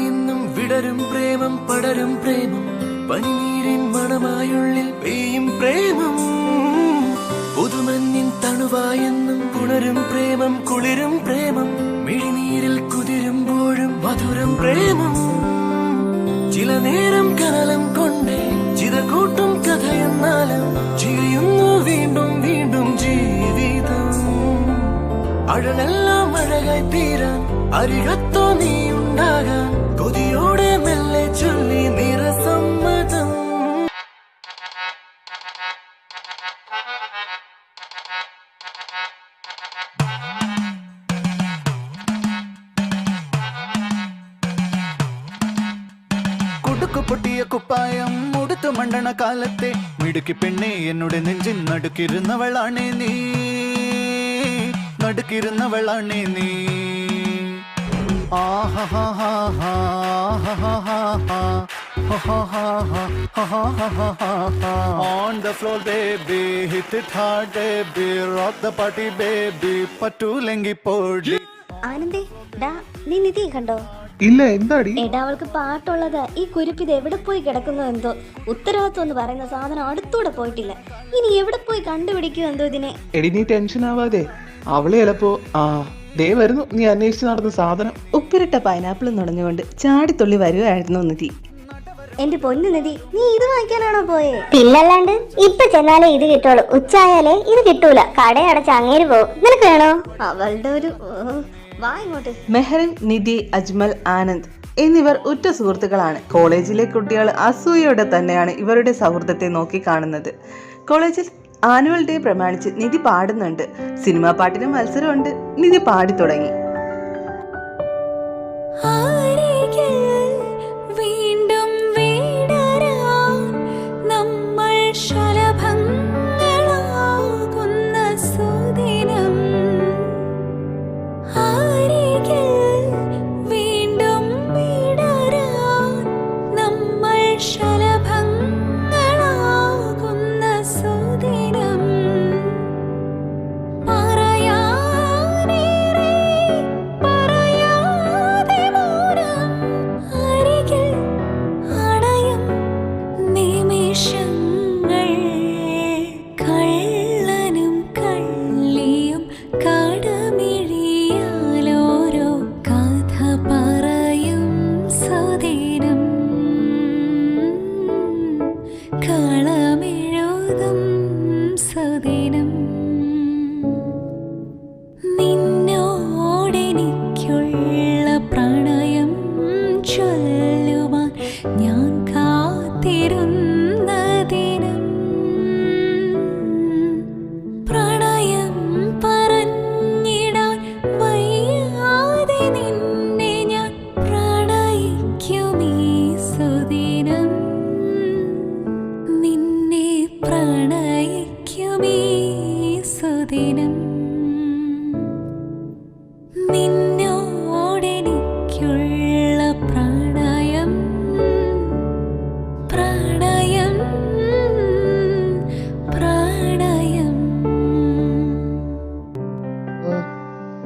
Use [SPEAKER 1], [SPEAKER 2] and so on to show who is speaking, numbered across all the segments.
[SPEAKER 1] ഇന്നും വിടരും പ്രേമം പടരും പ്രേമം പനിനീരിൻ മണമായുള്ളിൽ പെയ്യും പ്രേമം പുതുമഞ്ഞിൻ തണുവായെന്നും പുണരും പ്രേമം കുളിരും പ്രേമം മിഴിനീരിൽ കുതിരുമ്പോഴും മധുരം പ്രേമം ചില നേരം കനലം കൊണ്ടേ ചിതകൂട്ടും കഥയെന്നാലും ചിരിയുന്നു വീണ്ടും വീണ്ടും ജീവിതം അഴലെല്ലാം അഴകായി തീരാൻ അരികത്തോ നീ ഉണ്ടാകാൻ കൊതിയോടെ മെല്ലെ ചൊല്ലി നിറസമ്മതം
[SPEAKER 2] പൊട്ടിയ കുപ്പായം മുടുത്തു മണ്ടണ കാലത്തെ മിടുക്കി പെണ്ണെ എന്നോട് നെഞ്ചിൻ നടുക്കിരുന്നവളാണേ നീ നടുക്കിരുന്നവളാണേ നീ On the floor baby, hit it hard baby, rock the party baby, പറ്റൂലെങ്കി പോടി.
[SPEAKER 3] ആനന്ദേ ഡാ നീ നിധി കണ്ടോ?
[SPEAKER 4] ഇല്ല, എന്താടി?
[SPEAKER 3] എടാ അവൾക്ക് പാട്ടുള്ളത് ഈ കുരിപ്പിത് എവിടെ പോയി കിടക്കുന്നു എന്തോ. ഉത്തരവാദിത്വം എന്ന് പറയുന്ന സാധനം അടുത്തൂടെ പോയിട്ടില്ല. ഇനി എവിടെ പോയി കണ്ടുപിടിക്കും എന്തോ ഇതിനെ.
[SPEAKER 4] എടി നീ ടെൻഷൻ ആവാതെ, അവളെ ചിലപ്പോ ദേ വരുന്നു നീ അന്വേഷിച്ച് നടന്ന സാധനം.
[SPEAKER 5] ഉപ്പിരിട്ട പൈനാപ്പിൾ നുടഞ്ഞുകൊണ്ട് ചാടിത്തുള്ളി വരുവായിരുന്നു നിധി.
[SPEAKER 3] എന്റെ പൊന്നു നിധി, നീ ഇത് വാങ്ങിക്കാനാണോ പോയേ?
[SPEAKER 6] പിന്നല്ലാണ്ട് ഇപ്പൊ ചെന്നാലേ ഇത് കിട്ടുള്ളൂ. ഉച്ചയായാലേ ഇത് കിട്ടൂല. കടയടച്ച് അങ്ങേര് പോകും. നിനക്ക് വേണോ?
[SPEAKER 3] അവളുടെ ഒരു വാ ഇങ്ങോട്ട്.
[SPEAKER 5] മെഹറിൻ, നിധി, അജ്മൽ, ആനന്ദ് എന്നിവർ ഉറ്റ സുഹൃത്തുക്കളാണ്. കോളേജിലെ കുട്ടികൾ അസൂയയോടെ തന്നെയാണ് ഇവരുടെ സൗഹൃദത്തെ നോക്കി കാണുന്നത്. കോളേജിൽ ആനുവൽ ഡേ പ്രമാണിച്ച് നിധി പാടുന്നുണ്ട്. സിനിമാ പാട്ടിന് മത്സരമുണ്ട്. നിധി പാടി തുടങ്ങി.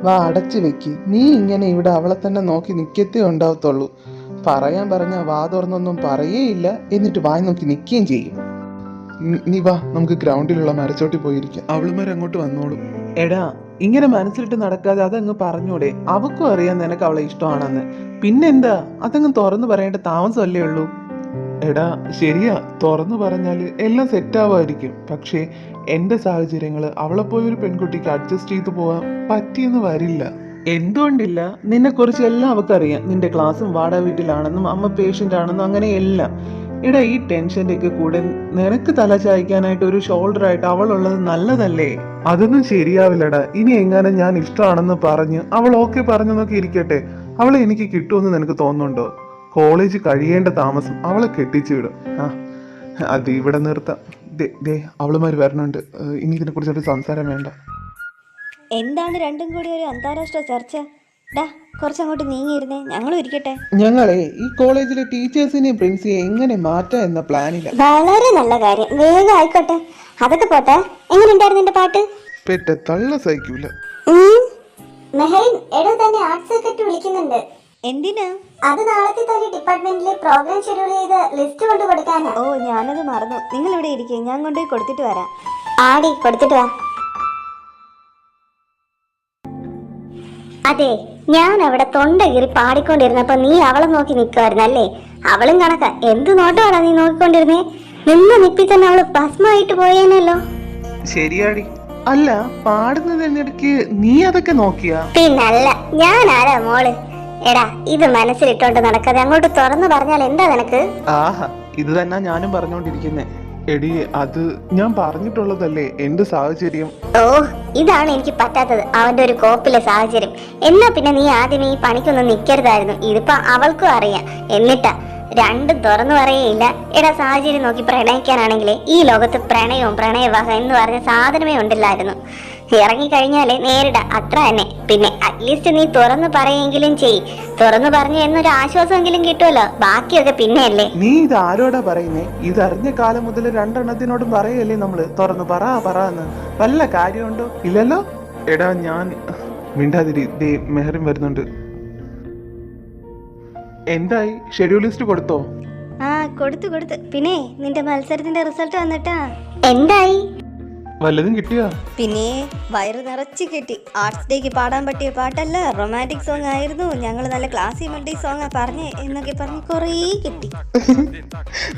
[SPEAKER 4] വാ അടച്ചു വെക്ക്. നീ ഇങ്ങനെ ഇവിടെ അവളെ തന്നെ നോക്കി നിൽക്കത്തേ ഉണ്ടാവത്തുള്ളൂ. പറയാൻ പറഞ്ഞ വാ തുറന്നൊന്നും പറയേയില്ല, എന്നിട്ട് വായി നോക്കി നിൽക്കുകയും ചെയ്യും. നീ വാ, നമുക്ക് ഗ്രൗണ്ടിലുള്ള മരച്ചോട്ടി പോയിരിക്കാം. അവളുമാർ അങ്ങോട്ട് വന്നോളും. എടാ, ഇങ്ങനെ മനസ്സിലിട്ട് നടക്കാതെ അതങ്ങ് പറഞ്ഞൂടെ? അവക്കും അറിയാൻ നിനക്ക് അവളെ ഇഷ്ടമാണെന്ന്. പിന്നെന്താ, അതങ്ങ് തുറന്നു പറയേണ്ട താമസമല്ലേ ഉള്ളൂ. എടാ ശരിയാ, തുറന്നു പറഞ്ഞാല് എല്ലാം സെറ്റാവുമായിരിക്കും. പക്ഷേ എന്റെ സാഹചര്യങ്ങള് അവളെപ്പോയി ഒരു പെൺകുട്ടിക്ക് അഡ്ജസ്റ്റ് ചെയ്തു പോവാൻ പറ്റിയെന്ന് വരില്ല. എന്തുകൊണ്ടില്ല? നിന്നെ കുറിച്ച് എല്ലാം അവക്കറിയാം. നിന്റെ ക്ലാസ്സും വാടക വീട്ടിലാണെന്നും അമ്മ പേഷ്യന്റ് ആണെന്നും അങ്ങനെ എല്ലാം. എടാ, ഈ ടെൻഷന്റെ ഒക്കെ കൂടെ നിനക്ക് തല ചായ്ക്കാനായിട്ട് ഒരു ഷോൾഡർ ആയിട്ട് അവളുള്ളത് നല്ലതല്ലേ? അതൊന്നും ശരിയാവില്ലടാ. ഇനി എങ്ങനെ ഞാൻ ഇഷ്ടമാണെന്ന് പറഞ്ഞ് അവൾ ഓക്കെ പറഞ്ഞെന്നൊക്കെ ഇരിക്കട്ടെ, അവളെ എനിക്ക് കിട്ടുമെന്ന് നിനക്ക് തോന്നുന്നുണ്ടോ? കോളേജ് കഴിയേണ്ട താമസം അവളെ കെട്ടിച്ചു വിടും. അത് ഇവിടെ നിർത്താം. അവളുമാര് വരണുണ്ട്. ഇനി ഇതിനെ കുറിച്ചൊരു സംസാരം വേണ്ട.
[SPEAKER 3] എന്താണ് രണ്ടും കൂടി ഒരു അന്താരാഷ്ട്ര ചർച്ച? ഡാ കുറച്ചങ്ങോട്ട് നീങ്ങിയിരുന്നേ, ഞങ്ങളും ഇരിക്കട്ടെ.
[SPEAKER 4] ഞങ്ങളെ ഈ കോളേജിലെ ടീച്ചേഴ്സിനെയും പ്രിൻസിയെ എങ്ങനെ മാറ്റാം എന്ന പ്ലാനില്ല.
[SPEAKER 6] വളരെ നല്ല കാര്യം, വേഗം ആയിക്കോട്ടെ. അതൊക്കെ പോട്ടെ, എങ്ങനെയുണ്ടായിരുന്നു നിന്റെ പാട്ട്?
[SPEAKER 4] പെറ്റ തള്ള സഹിക്കൂല.
[SPEAKER 6] മെഹറിൻ, എടോ തന്നെ ആർട്ട് സെക്രട്ടറി വിളിക്കുന്നുണ്ട്.
[SPEAKER 3] എന്തിനാ?
[SPEAKER 6] അത് നാളത്തെ തന്നെ ഡിപ്പാർട്ട്മെന്റിലെ പ്രോഗ്രാം ഷെഡ്യൂൾ ചെയ്ത് ലിസ്റ്റ് കൊണ്ട് കൊടുക്കാനാ.
[SPEAKER 3] ഓ ഞാനത് മറന്നു. നിങ്ങൾ ഇവിടെ ഇരിക്കുക, ഞാൻ കൊണ്ടുപോയി കൊടുത്തിട്ട് വരാം.
[SPEAKER 6] ആടി കൊടുത്തിട്ട് വാ. അതെ, ഞാൻ അവിടെ തൊണ്ട കീറി പാടിക്കൊണ്ടിരുന്നപ്പോ നീ അവളെ നോക്കി നിൽക്കുമായിരുന്നല്ലേ? അവളും കണക്കാ. എന്ത് നോട്ടമാണോ നീ നോക്കിക്കൊണ്ടിരുന്നേ? നിപ്പി തന്നെ അവള് ഭസ്മായിട്ട് പോയേനല്ലോ.
[SPEAKER 4] ശരിയാടി. അല്ല, പാടുന്നതിനിടയ്ക്ക് നീ അതൊക്കെ നോക്കിയാ?
[SPEAKER 6] പിന്നല്ല, ഞാൻ ആരാ മോള്? എടാ, ഇത് മനസ്സിലിട്ടോണ്ട് നടക്കാതെ അങ്ങോട്ട് തുറന്നു പറഞ്ഞാൽ എന്താ നിനക്ക്?
[SPEAKER 4] ആഹാ, ഇത് തന്നെ ഞാനും പറഞ്ഞോണ്ടിരിക്കുന്നേ. എടി, അത് ഞാൻ പറഞ്ഞിട്ടുള്ളതല്ലേ എന്റെ സാഹചര്യം.
[SPEAKER 6] ഓ, ഇതാണ് എനിക്ക് പറ്റാത്തത്, അവന്റെ ഒരു കോപ്പിലെ സാഹചര്യം. എന്നാ പിന്നെ നീ ആദ്യമേ ഈ പണിക്കൊന്നും നിൽക്കരുതായിരുന്നു. ഇതിപ്പോ അവൾക്കും അറിയാം. എന്നിട്ടാ രണ്ടും തുറന്നു പറയേയില്ല. എടാ, സാഹചര്യം നോക്കി പ്രണയിക്കാനാണെങ്കിലേ ഈ ലോകത്ത് പ്രണയവും പ്രണയവാഹം എന്ന് പറഞ്ഞ സാധനമേ ഉണ്ടില്ലായിരുന്നു. ഇറങ്ങിക്കഴിഞ്ഞാലേ നേരിട, അത്ര തന്നെ. പിന്നെ അറ്റ്ലീസ്റ്റ് നീ തുറന്നു പറയെങ്കിലും ചെയ്. തുറന്നു പറഞ്ഞു എന്നൊരു ആശ്വാസമെങ്കിലും കിട്ടുമല്ലോ. ബാക്കിയൊക്കെ പിന്നെയല്ലേ.
[SPEAKER 4] നീ ഇത് ആരോടാ പറയുന്നേ? ഇതറിഞ്ഞ കാലം മുതൽ രണ്ടെണ്ണത്തിനോടും പറയല്ലേ നമ്മള് തുറന്നു പറന്ന്. വല്ല കാര്യമുണ്ടോ? ഇല്ലല്ലോ. എടാ, ഞാൻ മിണ്ടാതിരി. ദേ മെഹറും വരുന്നുണ്ട്. എന്തായി? ഷെഡ്യൂൾ ലിസ്റ്റ് കൊടുത്തോ?
[SPEAKER 3] ആ കൊടുത്തു. പിന്നെ നിന്റെ മത്സരത്തിന്റെ റിസൾട്ട് വന്നിട്ടാ?
[SPEAKER 6] എന്തായി?
[SPEAKER 4] വല്ലതും കിട്ടിയോ?
[SPEAKER 3] പിന്നെ വയറ് നിറച്ച് കിട്ടി. ആർട്സ് ഡേക്ക് പാടാൻ പറ്റിയ പാട്ടല്ല, റൊമാൻറ്റിക് സോങ് ആയിരുന്നു. ഞങ്ങൾ നല്ല ക്ലാസി മെലഡി സോങ്ങാ പറഞ്ഞേ എന്നൊക്കെ പറഞ്ഞ് കുറേ കിട്ടി.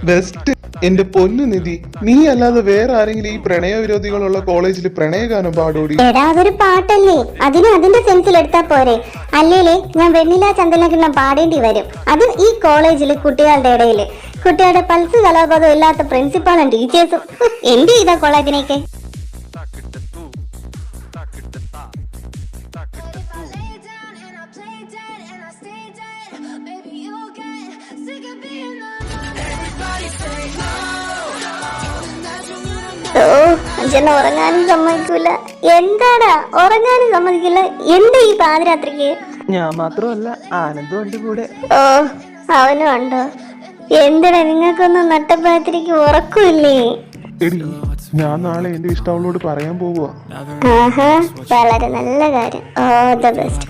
[SPEAKER 4] ബെസ്റ്റ്. എന്റെ പൊന്നു നിധി, നീ അല്ലാതെ വേറെ ആരെങ്കിലും ഈ പ്രണയ വിരോധികളുള്ള കോളേജിൽ പ്രണയഗാനം പാടോടി?
[SPEAKER 6] എടാ, അതൊരു പാട്ടല്ലേ, അതിന് അതിന്റെ സെൻസിൽ എടുത്താ പോരെ. അല്ലേലേ ഞാൻ വെണ്ണില ചന്ദനക്കിണ്ണം പാടേണ്ടി വരും. അത് ഈ കോളേജില് കുട്ടികളുടെ ഇടയില്. കുട്ടികളുടെ പൾസ് കലാബോധം ഇല്ലാത്ത പ്രിൻസിപ്പാളും ടീച്ചേഴ്സും എന്ത് ചെയ്താ കോളേജിനേക്ക്? ഓ, അഞ്ചെണ്ണ ഉറങ്ങാനും സമ്മതിക്കൂല. എന്താടാ ഉറങ്ങാനും സമ്മതിക്കില്ല? എന്താ ഈ പാതിരാത്രിക്ക്?
[SPEAKER 4] ഞാൻ മാത്രമല്ല, ആനന്ദും ഉണ്ട് കൂടെ.
[SPEAKER 6] ഓ, അവനും ഉണ്ടോ? എന്തിനാ നിങ്ങൾക്കൊന്നും നട്ടപ്പാതിരിക്ക് ഉറക്കില്ലേ?
[SPEAKER 4] എടി, ഞാൻ നാളെ എന്റെ ഇഷ്ടം അവളോട് പറയാൻ പോവുക.
[SPEAKER 6] ആഹാ, വളരെ നല്ല കാര്യം. All the best.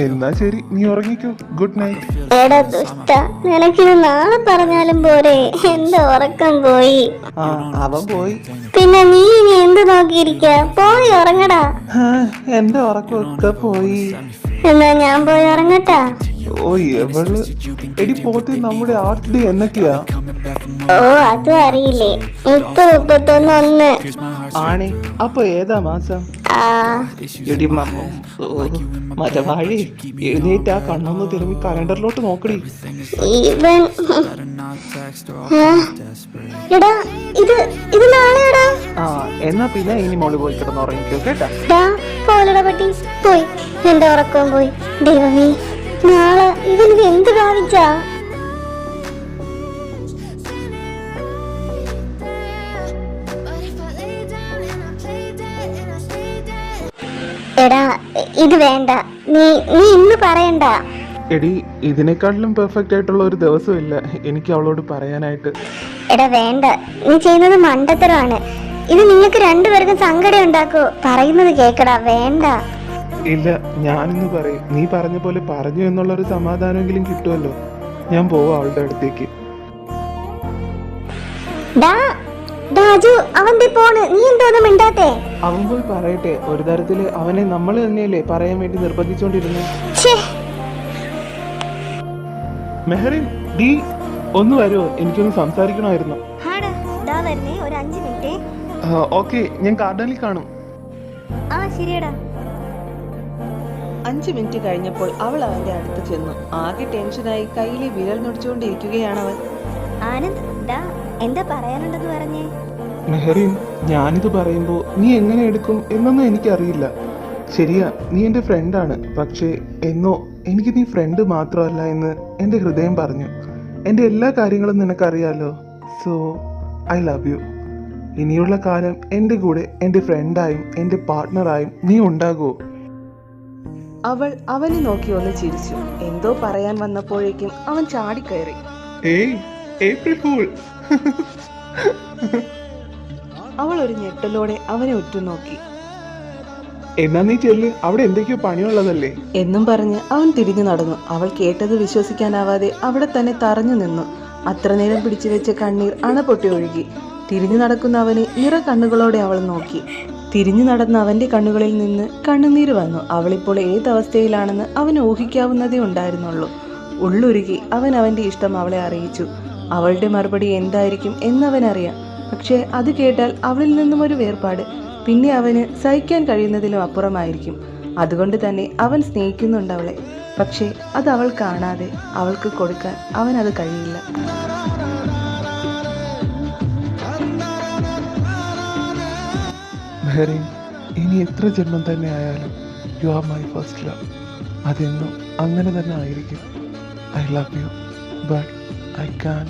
[SPEAKER 4] എന്നാ ശരി, നീ ഉറങ്ങിക്കോ. Good night.
[SPEAKER 6] എടാ ദുഷ്ട, നിനക്കിത് നാളെ പറഞ്ഞാലും പോരെ? എന്റെ ഉറക്കം പോയി.
[SPEAKER 4] ആ, അവൻ പോയി.
[SPEAKER 6] പിന്നെ നീ ഇനി എന്ത് നോക്കിയിരിക്ക? പോയി ഉറങ്ങടാ.
[SPEAKER 4] എന്റെ ഉറക്കമൊക്കെ പോയി.
[SPEAKER 6] എന്നാ ഞാൻ പോയി ഉറങ്ങട്ടാ.
[SPEAKER 4] ഓ, എവള്. എടി പോത്തെ, നമ്മുടെ ആർട്സ് ഡേ എന്നൊക്കെയാ?
[SPEAKER 6] ഓ, അതും അറിയില്ലേ? 30, 31
[SPEAKER 4] ആണേ. അപ്പൊ ഏതാ മാസം?
[SPEAKER 6] ആ,
[SPEAKER 4] എടി മരവാഴി, എഴുന്നേറ്റ് ആ കണ്ണൊന്ന് തിരുമ്മി കലണ്ടറിലോട്ട് നോക്കടി.
[SPEAKER 6] ഇവൻ എടാ, ഇത് നാളെയാടാ.
[SPEAKER 4] ആ, എന്നാ പിന്നെ ഇനി മോള് പോയി കിടന്ന് ഉറങ്ങിക്കോ കേട്ടാ.
[SPEAKER 6] പോലട പട്ടി പോയി. എന്റെ ഉറക്കവും പോയി. ദൈവമേ, നാളെ ഇവനിത് എന്ത് ഭാവിച്ചാ? എടാ, ഇത് വേണ്ട. നീ ഇന്ന് പറയണ്ട.
[SPEAKER 4] എടി, ഇതിനേക്കാട്ടിലും പെർഫെക്റ്റ് ആയിട്ടുള്ള ഒരു ദിവസമില്ല എനിക്ക് അവളോട് പറയാനായിട്ട്.
[SPEAKER 6] എടാ വേണ്ട, നീ ചെയ്യുന്നത് മണ്ടത്തരമാണ്. ഇത് നിങ്ങൾക്ക് രണ്ടുപേർക്കും സങ്കടം ഉണ്ടാക്കോ? പറയുന്നത് കേക്കടാ, വേണ്ട.
[SPEAKER 4] ഇല്ല, ഞാനിന്ന് പറയും. നീ പറഞ്ഞ പോലെ പറഞ്ഞു എന്നുള്ളൊരു സമാധാനമെങ്കിലും കിട്ടുമല്ലോ. ഞാൻ പോവാ അവളുടെ അടുത്തേക്ക്.
[SPEAKER 6] രാജു, അവന്റെ പോണ്. നീ എന്തോന്നും മിണ്ടാത്തെ?
[SPEAKER 4] അവൻ പോയി പറയട്ടെ. ഒരു തരത്തില് അവനെ നമ്മൾ തന്നെയല്ലേ പറയാൻ വേണ്ടി നിർബന്ധിച്ചോണ്ടിരുന്നു. മെഹറിൻ, ഡി ഒന്ന് വരുമോ? എനിക്കൊന്ന് സംസാരിക്കണമായിരുന്നു.
[SPEAKER 3] ഒരു 5 മിനിറ്റ്.
[SPEAKER 4] ഓക്കെ, ഞാൻ ഗാർഡനിൽ കാണും.
[SPEAKER 3] ആ ശരിയടാ.
[SPEAKER 5] 5 മിനിറ്റ് കഴിഞ്ഞപ്പോൾ അവൾ അവന്റെ അടുത്ത് ചെന്നു. ആകെ ടെൻഷനായി കയ്യിലെ വിരൽ നൊടിച്ചുകൊണ്ടിരിക്കുകയാണ് അവൻ.
[SPEAKER 3] ആനന്ദ്, എന്താ പറയാനുണ്ടെന്ന് പറഞ്ഞേ?
[SPEAKER 4] മെഹറിൻ, ഞാനിത് പറയുമ്പോൾ നീ എങ്ങനെ എടുക്കും എന്നൊന്നും എനിക്കറിയില്ല. ശരിയാ, നീ എൻ്റെ ഫ്രണ്ടാണ്. പക്ഷേ എന്നോ എനിക്ക് നീ ഫ്രണ്ട് മാത്രമല്ല എന്ന് എൻ്റെ ഹൃദയം പറഞ്ഞു. എൻ്റെ എല്ലാ കാര്യങ്ങളും നിനക്കറിയാലോ. So I love U. ഇനിയുള്ള കാലം എൻ്റെ കൂടെ എൻ്റെ ഫ്രണ്ടായും എൻ്റെ പാർട്ട്ണറായും നീ ഉണ്ടാകുമോ?
[SPEAKER 5] അവൾ അവനെ നോക്കി ഒന്ന് ചിരിച്ചു. എന്തോ പറയാൻ വന്നപ്പോഴേക്കും അവൻ ചാടിക്കയറി.
[SPEAKER 4] ഏയ്, ഏപ്രിൽ ഫൂൾ.
[SPEAKER 5] അവൾ ഒരു ഞെട്ടലോടെ അവനെ ഉറ്റുനോക്കി.
[SPEAKER 4] എന്നാ നീ ചെല്ല്, അവിടെ എന്തൊക്കെയോ പണിയുള്ളതല്ലേ.
[SPEAKER 5] എന്നും പറഞ്ഞ് അവൻ തിരിഞ്ഞു നടന്നു. അവൾ കേട്ടത് വിശ്വസിക്കാനാവാതെ അവിടെ തന്നെ തറഞ്ഞു നിന്നു. അത്ര നേരം പിടിച്ചു വെച്ച കണ്ണീർ അണ പൊട്ടി ഒഴുകി. തിരിഞ്ഞു നടക്കുന്ന അവനെ നിറ കണ്ണുകളോടെ അവൾ നോക്കി. തിരിഞ്ഞു നടന്ന അവന്റെ കണ്ണുകളിൽ നിന്ന് കണ്ണുനീര് വന്നു. അവളിപ്പോൾ ഏതവസ്ഥയിലാണെന്ന് അവന് ഊഹിക്കാവുന്നതേ ഉണ്ടായിരുന്നുള്ളൂ. ഉള്ളുരുകി അവൻ അവന്റെ ഇഷ്ടം അവളെ അറിയിച്ചു. അവളുടെ മറുപടി എന്തായിരിക്കും എന്നവനറിയാം. പക്ഷേ അത് കേട്ടാൽ അവളിൽ നിന്നും ഒരു വേർപാട് പിന്നെ അവന് സഹിക്കാൻ കഴിയുന്നതിലും അപ്പുറമായിരിക്കും. അതുകൊണ്ട് തന്നെ അവൻ സ്നേഹിക്കുന്നുണ്ട് അവളെ. പക്ഷേ അത് അവൾ കാണാതെ അവൾക്ക് കൊടുക്കാൻ അവനത് കഴിയില്ല.
[SPEAKER 4] മെഹറിൻ, ഇനി എത്ര ജന്മം തന്നെ ആയാലും you are my first love. അതെന്നും അങ്ങനെ തന്നെ ആയിരിക്കും. I love you, but I can.